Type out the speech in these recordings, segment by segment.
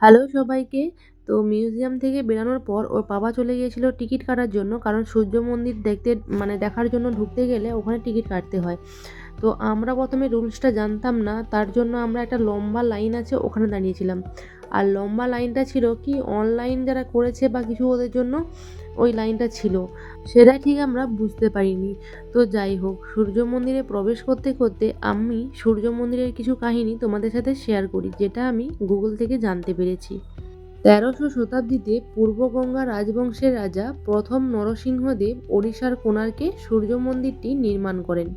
Hello সবাইকে। তো museum থেকে বেরানোর পর ওর বাবা চলে গিয়েছিল টিকিট কাটার জন্য। কারণ সূর্য মন্দির দেখতে দেখার জন্য ঢুকতে গেলে ওখানে টিকিট কাটতে হয়। তো আমরা প্রথমে রুলসটা জানতাম না, তার জন্য আমরা একটা লম্বা লাইন আছে ওখানে দাঁড়িয়েছিলাম। আর লম্বা লাইনটা ছিল কি অনলাইন যারা করেছে বা কিছু ওদের জন্য ওই লাইনটা ছিল, সেটা ঠিক আমরা বুঝতে পারিনি। তো যাই হোক, সূর্য মন্দিরে প্রবেশ করতে করতে আমি সূর্য মন্দিরের কিছু কাহিনী তোমাদের সাথে শেয়ার করি, যেটা আমি গুগল থেকে জানতে পেরেছি। ১৩০০ শতাব্দীতে পূর্বগঙ্গা রাজবংশের রাজা প্রথম নরসিংহদেব ওড়িশার কোণার্কে সূর্য মন্দিরটি নির্মাণ করেন।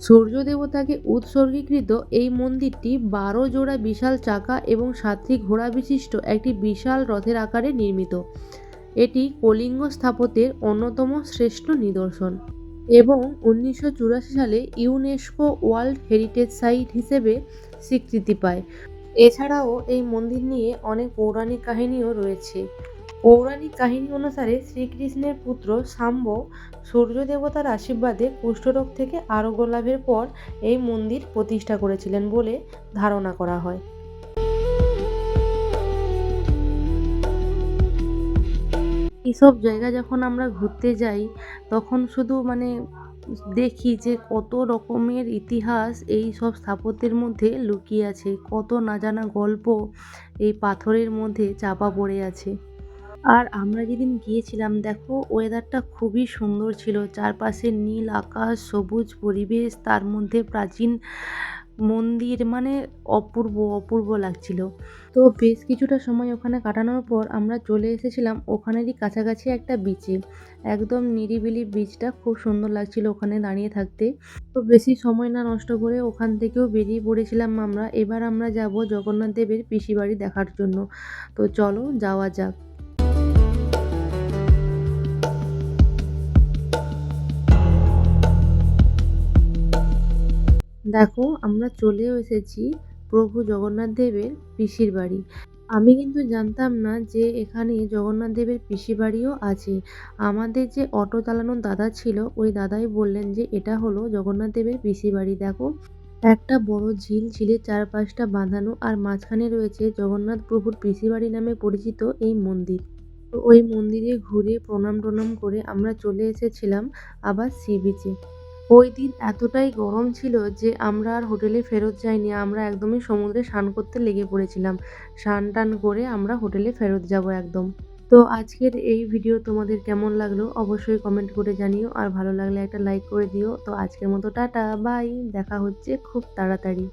সূর্য দেবতাকে উৎসর্গীকৃত এই মন্দিরটি ১২ জোড়া বিশাল চাকা এবং ৭টি ঘোড়া বিশিষ্ট একটি বিশাল রথের আকারে নির্মিত। এটি কলিঙ্গ স্থাপত্যের অন্যতম শ্রেষ্ঠ নিদর্শন এবং ১৯৮৪ সালে ইউনেস্কো ওয়ার্ল্ড হেরিটেজ সাইট হিসেবে স্বীকৃতি পায়। এছাড়াও এই মন্দির নিয়ে অনেক পৌরাণিক কাহিনীও রয়েছে। পৌরাণিক কাহিনী অনুসারে শ্রীকৃষ্ণের পুত্র শাম্ব সূর্য দেবতার আশীর্বাদে কুষ্ঠরোগ থেকে আরোগ্য লাভের পর এই মন্দির প্রতিষ্ঠা করেছিলেন বলে ধারণা করা হয়। এইসব জায়গা যখন আমরা ঘুরতে যাই তখন শুধু দেখি যে কত রকমের ইতিহাস এই সব স্থাপত্যের মধ্যে লুকিয়ে আছে, কত না জানা গল্প এই পাথরের মধ্যে চাপা পড়ে আছে। আর আমরা যেদিন গিয়েছিলাম দেখো ওয়েদারটা খুবই সুন্দর ছিল, চারপাশে নীল আকাশ, সবুজ পরিবেশ, তার মধ্যে প্রাচীন মন্দির, অপূর্ব অপূর্ব লাগছিল। তো বেশ কিছুটা সময় ওখানে কাটানোর পর আমরা চলে এসেছিলাম ওখানেরই কাছাকাছি একটা বিচে। একদম নিরিবিলি বিচটা খুব সুন্দর লাগছিল ওখানে দাঁড়িয়ে থাকতে। তো বেশি সময় না নষ্ট করে ওখান থেকেও বেরিয়ে পড়েছিলাম আমরা। এবার আমরা যাব জগন্নাথ দেবের পিসি বাড়ি দেখার জন্য। তো চলো যাওয়া যাক। দেখো আমরা চলেও এসেছি প্রভু জগন্নাথ দেবের পিসির বাড়ি। আমি কিন্তু জানতাম না যে এখানে জগন্নাথ দেবের পিসি বাড়িও আছে। আমাদের যে অটো চালানোর দাদা ছিল ওই দাদাই বললেন যে এটা হলো জগন্নাথ দেবের পিসি বাড়ি। দেখো একটা বড় ঝিল, ঝিলের চারপাশটা বাঁধানো আর মাঝখানে রয়েছে জগন্নাথ প্রভুর পিসি বাড়ি নামে পরিচিত এই মন্দির। তো ওই মন্দিরে ঘুরে প্রণাম টনাম করে আমরা চলে এসেছিলাম আবার সি বিচে। ওই দিন এতটাই গরম ছিল যে আমরা আর হোটেলে ফেরত যাইনি, আমরা একদমই সমুদ্রে স্নান করতে লেগে পড়েছিলাম। স্নান টান করে আমরা হোটেলে ফেরত যাব একদম। তো আজকের এই ভিডিও তোমাদের কেমন লাগলো অবশ্যই কমেন্ট করে জানিও, আর ভালো লাগলে একটা লাইক করে দিও। তো আজকের মতো টাটা বাই, দেখা হচ্ছে খুব তাড়াতাড়ি।